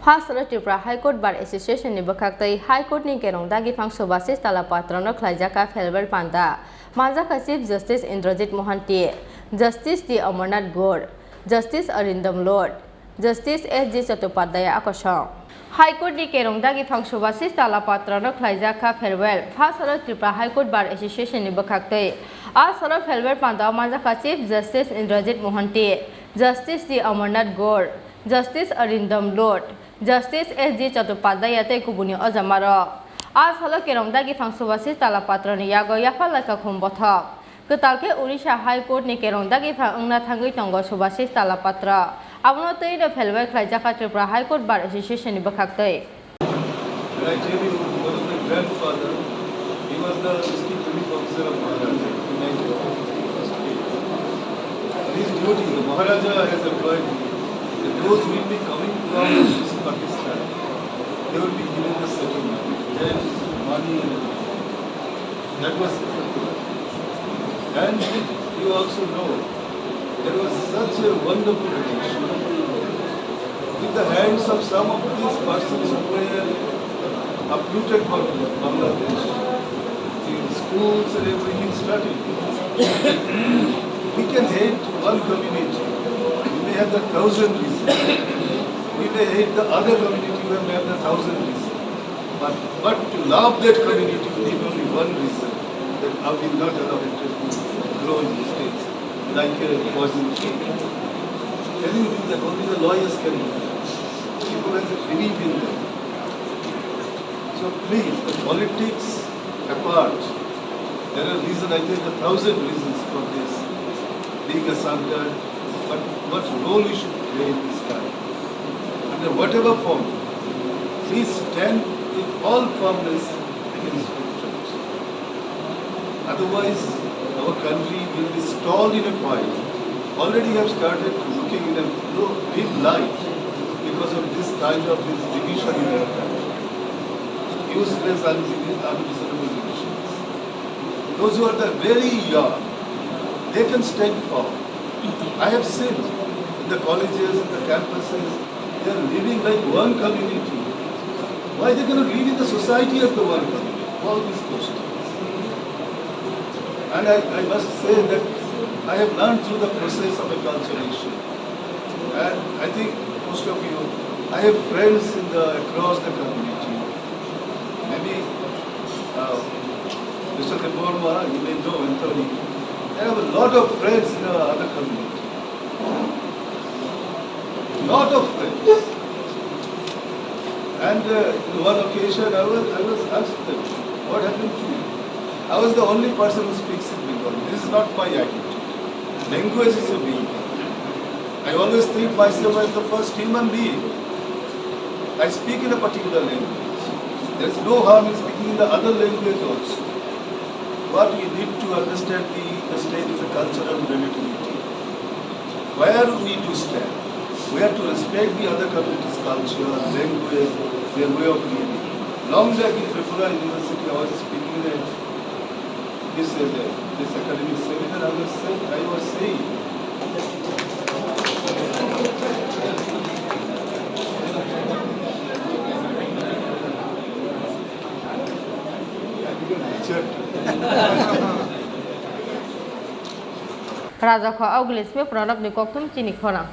Phasalo Tripura High Court Bar Association ni bakaktai High Court ni Kerong Dagiphang Subasish Talapatra no Khlaijakha Felber Panda Khlaijakha Chief Justice Indrajit Mohanty Justice T Amarnath Gaur Justice Arindam Lord Justice S.G. Chattopadhyay Akosong High Court ni Kerong Dagiphang Subasish Talapatra no Khlaijakha Felber Phasalo Tripura High Court Bar Association ni bakaktai Phasalo Felber Panda Khlaijakha Chief Justice Indrajit Mohanty Justice T Amarnath Gaur Justice Arindam Lord Justice S.G. Chattopadhyay ate kubuni ojamaro Phasalo Kerong Dagiphang Subasish Talapatra ni yago yapalaka khumbothok ketalke Odisha High Court ni Kerong Dagiphang ungna thangui tongo Subasish Talapatra abono tei de felbai Khlaijakha Tripura High Court Bar Association ni bakhaktei. When I tell you, one of my grandfather, he was the district police officer of Maharaja in 1951. His duty, the Maharaja has employed him. Those will be coming from Pakistan. They will be given the settlement, then money and everything. That was Tripura. And you also know, there was such a wonderful relation with the hands of some of these persons who were uprooted from Bangladesh. In schools and everything started. We can hate one community. We may have the 1,000 reasons. We may hate the other community, we may have the 1,000 reasons. But to love that community, we need only one reason, that I will not allow it to grow in the states like a poison tree. Telling you that only the lawyers can do that. People have to believe in them. So please, the politics apart, there are reasons, I think 1,000 reasons for this being asunder. But what role we should play in this time? Under whatever form, please stand with all firmness against difference. Otherwise, our country will be stalled in a point. Already have started looking in a big light because of this kind of this division in our country. Useless, unreasonable divisions. Those who are the very young, they can stand firm. I have seen in the colleges, in the campuses, they are living like one community. Why they cannot live in the society of the one community? All these questions. And I must say that I have learned through the process of acculturation. And I think most of you, I have friends across the community. Maybe Mr. Deborma, you may know Anthony. I have a lot of friends in our other community. Lot of friends. And on one occasion I was asked them, what happened to you? I was the only person who speaks in Bengali. This is not my attitude. Language is a vehicle. I always think myself as the first human being. I speak in a particular language. There is no harm in speaking in the other language also. But we need to understand the state is a cultural relativity. Where we do stand, we have to respect the other community's culture, language, their way of living. Long back in Tripura University, I was speaking at this academic seminar. I was saying Khlaijakha Auglis me product ni koktum Chini Khorang